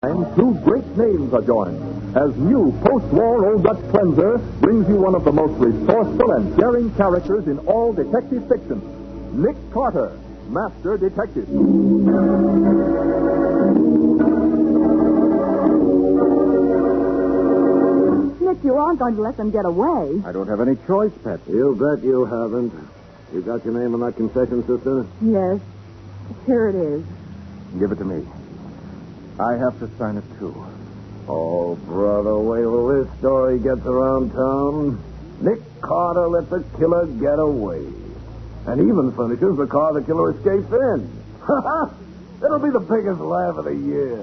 Two great names are joined as new post-war Old Dutch cleanser brings you one of the most resourceful and daring characters in all detective fiction, Nick Carter, Master Detective. Nick, you aren't going to let them get away. I don't have any choice, Patsy. You bet you haven't. You got your name on that concession, sister? Yes. Here it is. Give it to me. I have to sign it, too. Oh, brother, wait till this story gets around town. Nick Carter let the killer get away. And even furnishes the car the killer escapes in. It'll be the biggest laugh of the year.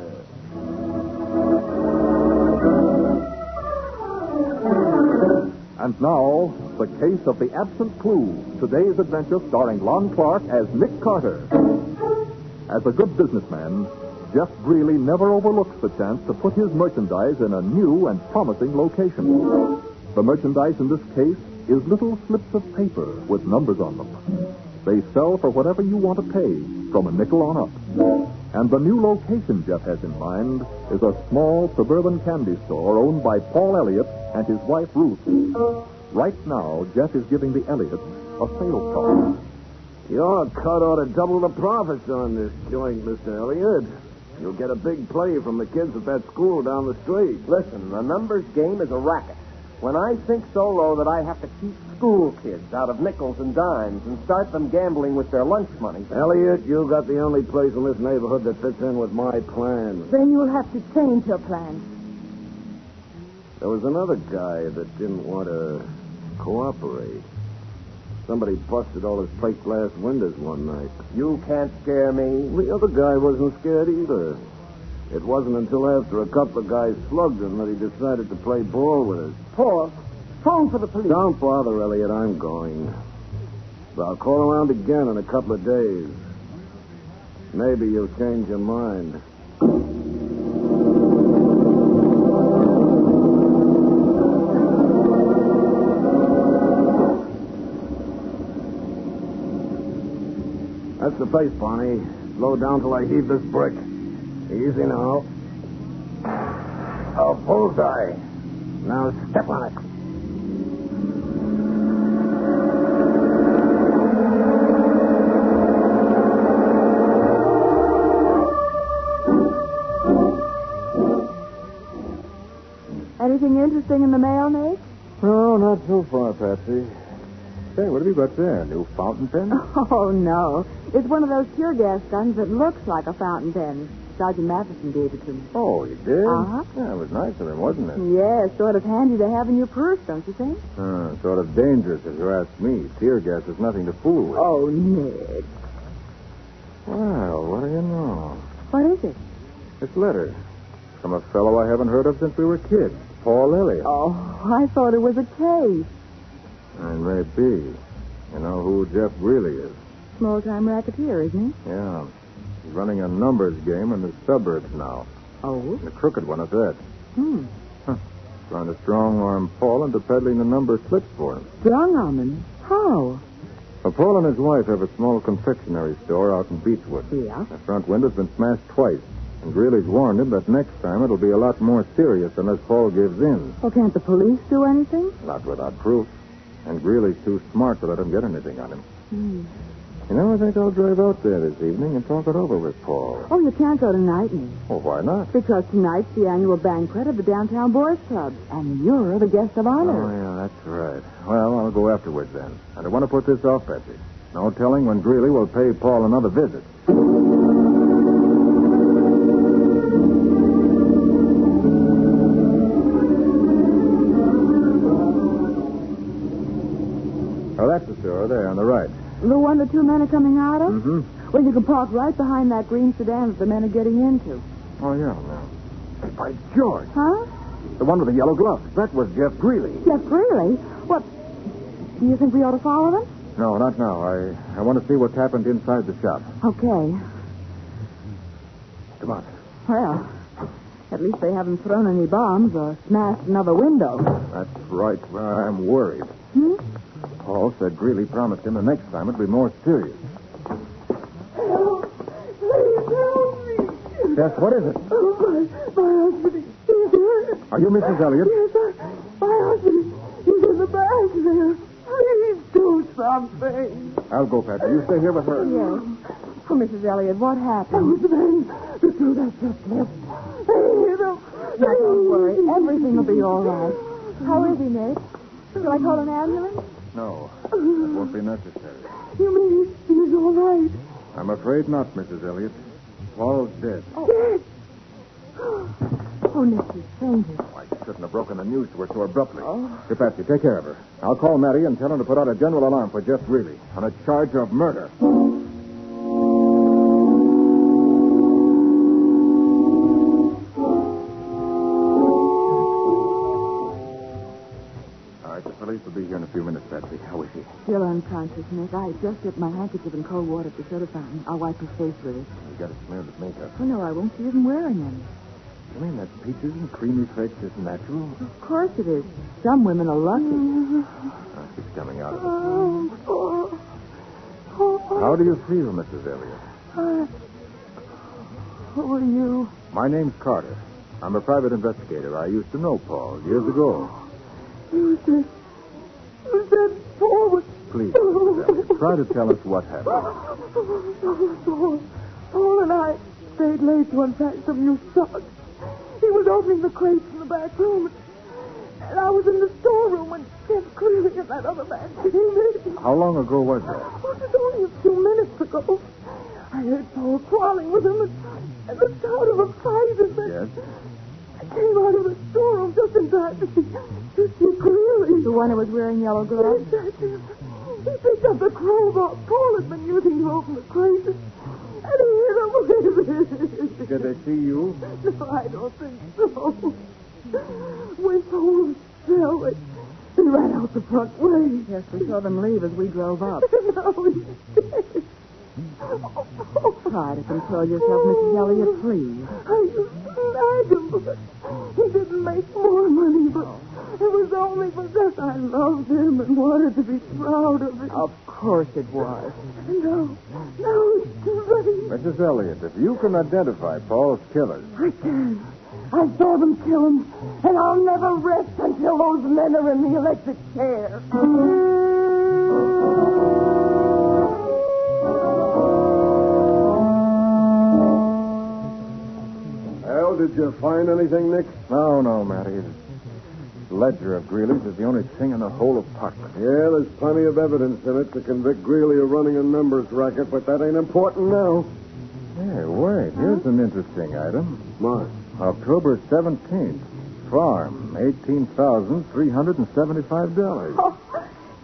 And now, the case of the absent clue. Today's adventure starring Lon Clark as Nick Carter. As a good businessman, Jeff Greeley never overlooks the chance to put his merchandise in a new and promising location. The merchandise in this case is little slips of paper with numbers on them. They sell for whatever you want to pay, from a nickel on up. And the new location Jeff has in mind is a small suburban candy store owned by Paul Elliott and his wife Ruth. Right now, Jeff is giving the Elliots a sales call. Your cut ought to double the profits on this joint, Mr. Elliott. You'll get a big play from the kids at that school down the street. Listen, the numbers game is a racket. When I sink so low that I have to keep school kids out of nickels and dimes and start them gambling with their lunch money. Elliott, you got the only place in this neighborhood that fits in with my plan. Then you'll have to change your plan. There was another guy that didn't want to cooperate. Somebody busted all his plate glass windows one night. You can't scare me. The other guy wasn't scared either. It wasn't until after a couple of guys slugged him that he decided to play ball with us. Paul, phone for the police. Don't bother, Elliot. I'm going. But I'll call around again in a couple of days. Maybe you'll change your mind. That's the place, Barney. Slow down till I heave this brick. Easy now. Oh, bullseye. Now step on it. Anything interesting in the mail, Nick? No, not so far, Patsy. Say, what have you got there? A new fountain pen? Oh, no. It's one of those tear gas guns that looks like a fountain pen. Sergeant Matheson gave it to me. Oh, you did? Uh-huh. Yeah, it was nice of him, wasn't it? Yeah, sort of handy to have in your purse, don't you think? Sort of dangerous, if you ask me. Tear gas is nothing to fool with. Oh, Nick. Well, what do you know? What is it? This letter. From a fellow I haven't heard of since we were kids. Paul Elliott. Oh, I thought it was a case. And maybe. You know who Jeff Greeley is? Small-time racketeer, isn't he? Yeah. He's running a numbers game in the suburbs now. Oh? And a crooked one at that. Huh. Trying to strong-arm Paul into peddling the number slips for him. Strong-arm him? How? Well, Paul and his wife have a small confectionery store out in Beechwood. Yeah? The front window's been smashed twice. And Greeley's warned him that next time it'll be a lot more serious unless Paul gives in. Well, can't the police do anything? Not without proof. And Greeley's too smart to let him get anything on him. You know, I think I'll drive out there this evening and talk it over with Paul. Oh, you can't go tonight, Nick. Well, why not? Because tonight's the annual banquet of the Downtown Boys Club, and you're the guest of honor. Oh, yeah, that's right. Well, I'll go afterwards then. I don't want to put this off, Patsy. No telling when Greeley will pay Paul another visit. Oh, that's the store there on the right. The one the two men are coming out of? Mm-hmm. Well, you can park right behind that green sedan that the men are getting into. Oh, yeah, no. Hey, by George. Huh? The one with the yellow gloves. That was Jeff Greeley. Jeff Greeley? What? Do you think we ought to follow them? No, not now. I want to see what's happened inside the shop. Okay. Come on. Well, at least they haven't thrown any bombs or smashed another window. That's right. Well, I'm worried. Paul said Greeley promised him the next time it'd be more serious. Help! Please help me! Yes, what is it? Oh, My husband, he's here. Are you Mrs. Elliott? Yes, my husband, he's in the back there. Please do something. I'll go, Patsy. You stay here with her. Yes. Oh, Mrs. Elliott, what happened? Those men, the two that just left. They hit him. Now, don't worry. Everything will be all right. How is he, Nick? Shall I call an ambulance? No, that won't be necessary. You mean he's all right? I'm afraid not, Mrs. Elliott. Paul's dead. Dead? Oh, Nick, he's fainted. I shouldn't have broken the news to her so abruptly. Oh. Here, Patsy, take care of her. I'll call Mattie and tell her to put out a general alarm for Jeff Greeley on a charge of murder. Police will be here in a few minutes, Patsy. How is he? Still unconscious, Nick. I just dipped my handkerchief in cold water at the soda fountain. I'll wipe his face with it. You got it smeared with makeup. Oh, no, I won't. She isn't wearing any. You mean that peaches and creamy face is natural? Of course it is. Some women are lucky. Oh, she's coming out of it. How do you feel, Mrs. Elliott? Who are you? My name's Carter. I'm a private investigator. I used to know Paul years ago. You said Paul was... Please, Mrs. Elliott, try to tell us what happened. Paul and I stayed late to unpack some new socks. He was opening the crates in the back room, and I was in the storeroom when Jeff Greeley and that other man came in. How long ago was that? Oh, it was only a few minutes ago. I heard Paul quarreling with him and the sound of a fight, and then... Yes? I came out of the storeroom just in time to see Greeley. The one who was wearing yellow gloves? Yes, that's him. He picked up the crowbar Paul had been using to open the crate, and he hit him with it. Did they see you? No, I don't think so. When Paul fell, he ran out the front way. Yes, we saw them leave as we drove up. Now he's dead. Try to control yourself, Mrs. Elliott, please. I used to nag him, but he didn't make more money, but it was only because I loved him and wanted to be proud of him. Of course it was. No, it's too late. Mrs. Elliott, if you can identify Paul's killers... I can. I saw them kill him, and I'll never rest until those men are in the electric chair. Did you find anything, Nick? No, Matty. The ledger of Greeley's is the only thing in the whole apartment. Yeah, there's plenty of evidence in it to convict Greeley of running a numbers racket, but that ain't important now. Hey, wait. Here's an interesting item. What? October 17th. Farm, $18,375. Oh,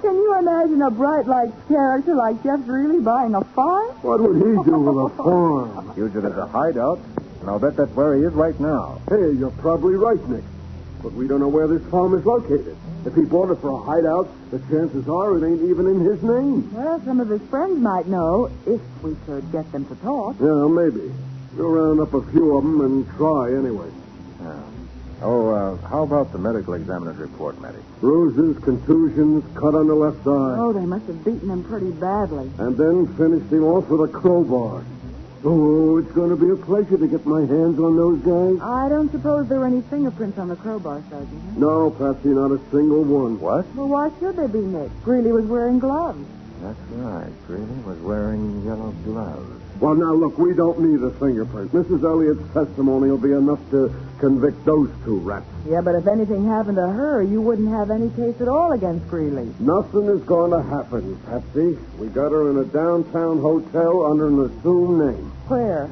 can you imagine a bright lights character like Jeff Greeley buying a farm? What would he do with a farm? Use it as a hideout. And I'll bet that's where he is right now. Hey, you're probably right, Nick. But we don't know where this farm is located. If he bought it for a hideout, the chances are it ain't even in his name. Well, some of his friends might know, if we could get them to talk. Yeah, maybe. We'll round up a few of them and try anyway. Yeah. How about the medical examiner's report, Matty? Bruises, contusions, cut on the left eye. Oh, they must have beaten him pretty badly. And then finished him off with a crowbar. Oh, it's going to be a pleasure to get my hands on those guys. I don't suppose there were any fingerprints on the crowbar, Sergeant. No, Patsy, not a single one. What? Well, why should there be, Nick? Greeley was wearing gloves. That's right. Greeley was wearing yellow gloves. Well, now, look, we don't need a fingerprint. Mrs. Elliott's testimony will be enough to convict those two rats. Yeah, but if anything happened to her, you wouldn't have any case at all against Greeley. Nothing is going to happen, Patsy. We got her in a downtown hotel under an assumed name. Where?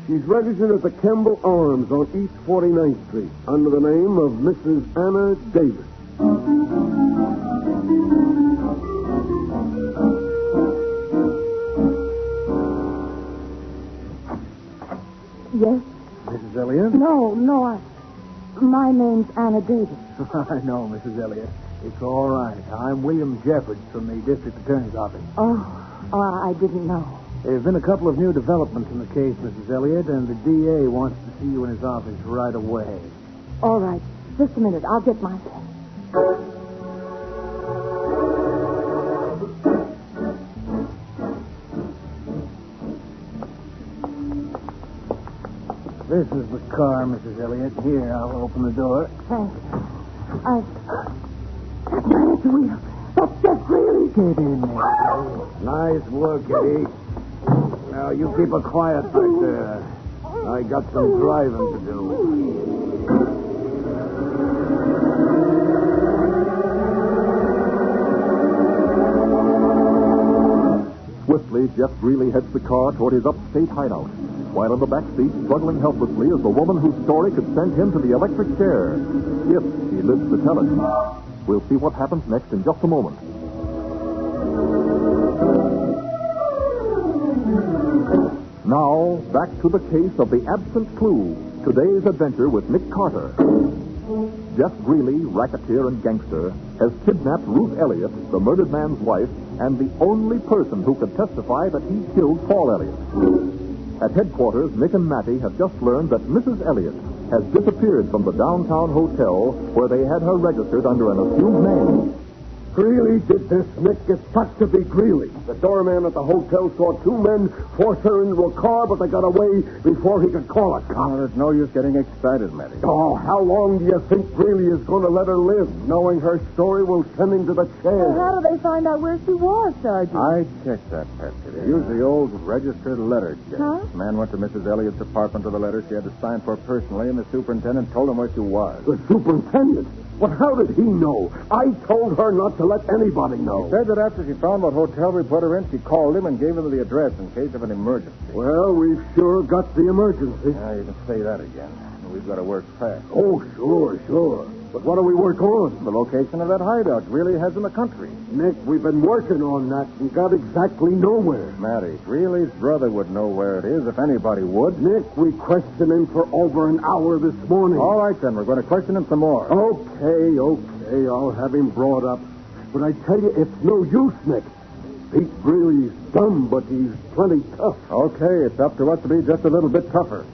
She's registered at the Kemble Arms on East 49th Street under the name of Mrs. Anna Davis. Yes? Mrs. Elliott? No, my name's Anna Davis. I know, Mrs. Elliott. It's all right. I'm William Jeffords from the district attorney's office. Oh, I didn't know. There's been a couple of new developments in the case, Mrs. Elliott, and the DA wants to see you in his office right away. All right. Just a minute. I'll get my... This is the car, Mrs. Elliott. Here, I'll open the door. Thanks. That's real. That's just really. Get in there. Nice work, Eddie. Now, you keep her quiet back there. I got some driving to do. Swiftly, Jeff Greeley heads the car toward his upstate hideout, while in the back seat, struggling helplessly, is the woman whose story could send him to the electric chair, if he lives to tell it. We'll see what happens next in just a moment. Now, back to the case of the absent clue. Today's adventure with Nick Carter. Jeff Greeley, racketeer and gangster, has kidnapped Ruth Elliott, the murdered man's wife, and the only person who could testify that he killed Paul Elliott. At headquarters, Nick and Mattie have just learned that Mrs. Elliott has disappeared from the downtown hotel where they had her registered under an assumed name. Greeley did this, Nick. It's got to be Greeley. The doorman at the hotel saw two men force her into a car, but they got away before he could call a cop. There's no use getting excited, Matty. Oh, how long do you think Greeley is going to let her live? Knowing her story will send him to the chair. Well, how do they find out where she was, Sergeant? I checked that, Patsy. They used the old registered letter check. Huh? The man went to Mrs. Elliott's apartment with a letter she had to sign for personally, and the superintendent told him where she was. The superintendent? Well, how did he know? I told her not to let anybody know. Said that after she found what hotel we put her in, she called him and gave him the address in case of an emergency. Well, we've sure got the emergency. Now, you can say that again. We've got to work fast. Oh, sure. But what do we work on? The location of that hideout really has in the country. Nick, we've been working on that and got exactly nowhere. Matty, Greeley's brother would know where it is if anybody would. Nick, we questioned him for over an hour this morning. All right, then. We're going to question him some more. Okay. I'll have him brought up. But I tell you, it's no use, Nick. Pete Greeley's dumb, but he's plenty tough. Okay, it's up to us to be just a little bit tougher.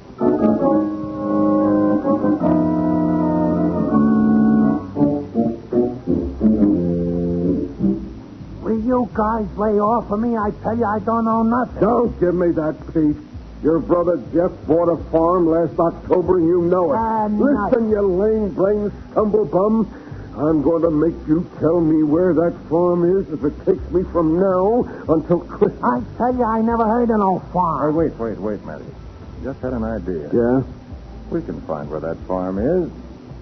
Will you guys lay off of me? I tell you, I don't know nothing. Don't give me that, Pete. Your brother Jeff bought a farm last October, and you know it. Listen, you lame-brained stumblebum. I'm going to make you tell me where that farm is if it takes me from now until Christmas. I tell you, I never heard of no farm. Hey, wait, Matty. Just had an idea. Yeah? We can find where that farm is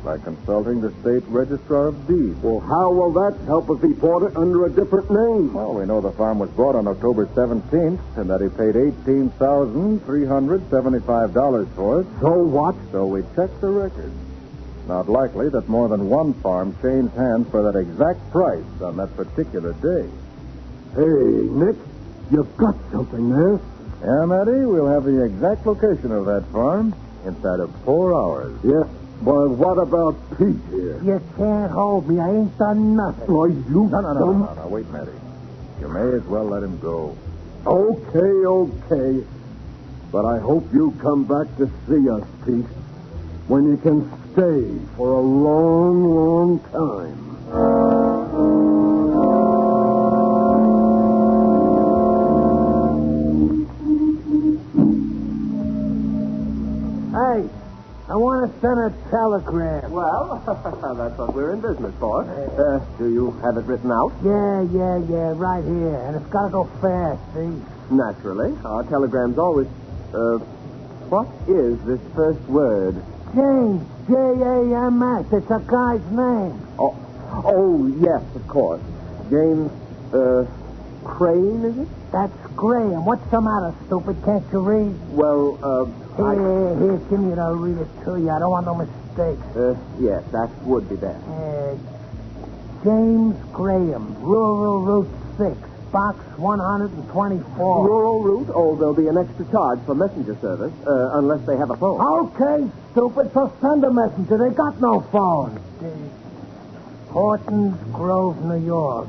by consulting the state registrar of deeds. Well, how will that help if he bought it under a different name? Well, we know the farm was bought on October 17th and that he paid $18,375 for it. So what? So we checked the records. Not likely that more than one farm changed hands for that exact price on that particular day. Hey, Nick, you've got something there. Yeah, Matty, we'll have the exact location of that farm inside of 4 hours. Yeah. But what about Pete here? You can't hold me. I ain't done nothing. Why, you No. Wait, Matty. You may as well let him go. Okay. But I hope you come back to see us, Pete, when you can stay for a long, long time. Hey, I want to send a telegram. Well, that's what we're in business for. Do you have it written out? Yeah, right here. And it's got to go fast, see? Naturally. Our telegrams always... what is this first word? James, James. It's a guy's name. Oh, yes, of course. James, Crane, is it? That's Graham. What's the matter, stupid? Can't you read? Well, Here, give me it. I'll read it to you. I don't want no mistakes. Yes, that would be best. James Graham, Rural Route 6, Box 124. Rural route? Oh, there'll be an extra charge for messenger service, unless they have a phone. Okay, stupid. So send a messenger. They got no phone. Horton's Grove, New York.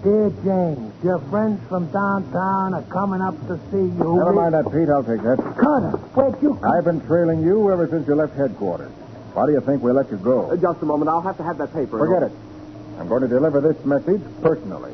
Dear James, your friends from downtown are coming up to see you. Never mind that, Pete. I'll take that. Cutter, where'd you come? I've been trailing you ever since you left headquarters. Why do you think we let you go? Just a moment. I'll have to have that paper. Forget it. I'm going to deliver this message personally.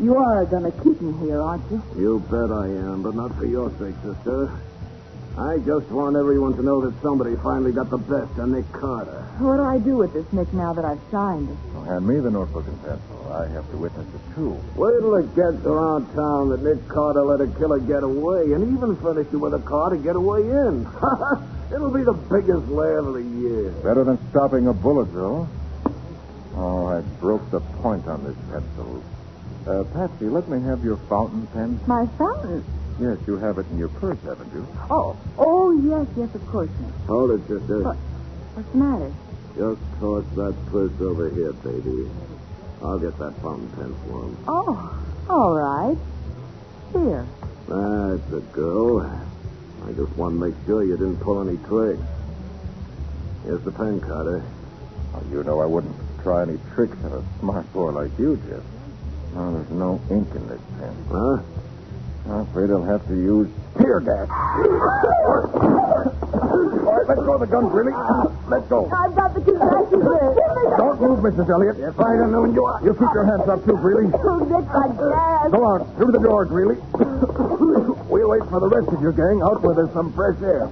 You are going to keep him here, aren't you? You bet I am, but not for your sake, sister. I just want everyone to know that somebody finally got the best of Nick Carter. What do I do with this, Nick, now that I've signed it? Well, hand me the notebook and pencil. I have to witness it, too. Wait till it gets around town that Nick Carter let a killer get away and even furnished you with a car to get away in. It'll be the biggest laugh of the year. Better than stopping a bullet, though. Oh, I broke the point on this pencil. Patsy, let me have your fountain pen. My fountain? Yes, you have it in your purse, haven't you? Oh, yes, of course, Nick. Hold it, sister. What's the matter? Just toss that purse over here, baby. I'll get that fountain pen for him. Oh, all right. Here. That's a go. I just want to make sure you didn't pull any tricks. Here's the pen, Carter. Oh, you know I wouldn't try any tricks on a smart boy like you, Jeff. Oh, there's no ink in this pen. Huh? I'm afraid I'll have to use tear gas. All right, let go of the gun, Greeley. Let go. I've got the concessions there. Don't move, Mrs. Elliott. If I'd have known you... You keep your hands up, too, Greeley. Oh, Nick, I gas. Go on, through the door, Greeley. We'll wait for the rest of your gang out where there's some fresh air.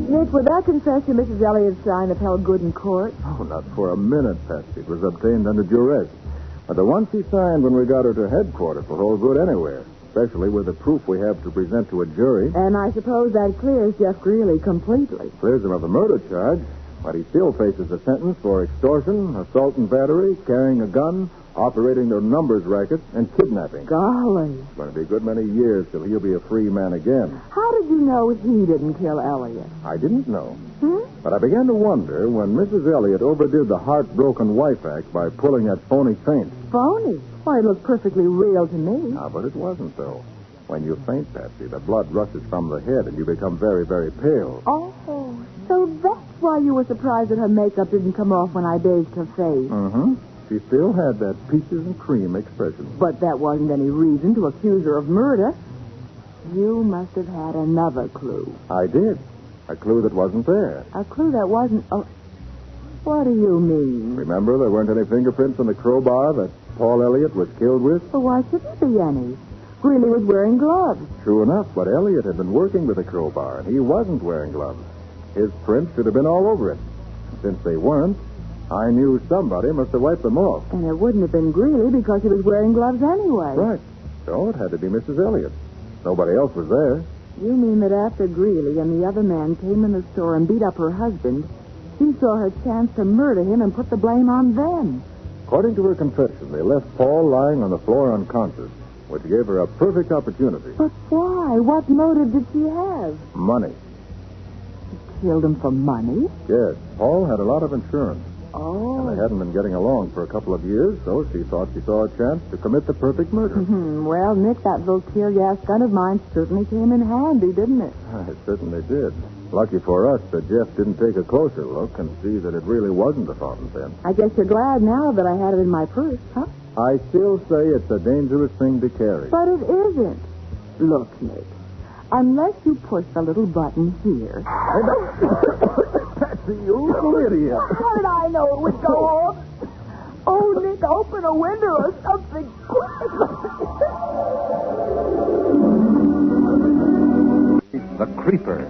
Nick, would that confession Mrs. Elliott signed have held good in court? Oh, not for a minute, Patsy. It was obtained under duress. But the one she signed when we got her to headquarters will hold good anywhere, especially with the proof we have to present to a jury. And I suppose that clears Jeff Greeley completely. Clears him of the murder charge, but he still faces a sentence for extortion, assault and battery, carrying a gun, operating their numbers racket, and kidnapping. Golly. It's going to be a good many years till he'll be a free man again. How did you know he didn't kill Elliot? I didn't know. But I began to wonder when Mrs. Elliott overdid the heartbroken wife act by pulling that phony faint. Phony? Why, it looked perfectly real to me. Ah, but it wasn't, though. When you faint, Patsy, the blood rushes from the head and you become very, very pale. Oh, so that's why you were surprised that her makeup didn't come off when I bathed her face. Mm-hmm. She still had that peaches and cream expression. But that wasn't any reason to accuse her of murder. You must have had another clue. I did. A clue that wasn't there. A clue that wasn't... Oh, what do you mean? Remember, there weren't any fingerprints on the crowbar that Paul Elliott was killed with? Well, why should there be any? Greeley was wearing gloves. True enough, but Elliott had been working with the crowbar, and he wasn't wearing gloves. His prints should have been all over it. Since they weren't, I knew somebody must have wiped them off. And it wouldn't have been Greeley because he was wearing gloves anyway. Right. So it had to be Mrs. Elliott. Nobody else was there. You mean that after Greeley and the other man came in the store and beat up her husband, she saw her chance to murder him and put the blame on them? According to her confession, they left Paul lying on the floor unconscious, which gave her a perfect opportunity. But why? What motive did she have? Money. She killed him for money? Yes, Paul had a lot of insurance. Oh. And they hadn't been getting along for a couple of years, so she thought she saw a chance to commit the perfect murder. Well, Nick, that little tear gas gun of mine certainly came in handy, didn't it? It certainly did. Lucky for us that Jeff didn't take a closer look and see that it really wasn't a fountain pen. I guess you're glad now that I had it in my purse, huh? I still say it's a dangerous thing to carry. But it isn't. Look, Nick, unless you push the little button here... Patsy, you little idiot. How did I know it would go off? Oh, Nick, open a window or something quick. The Creeper.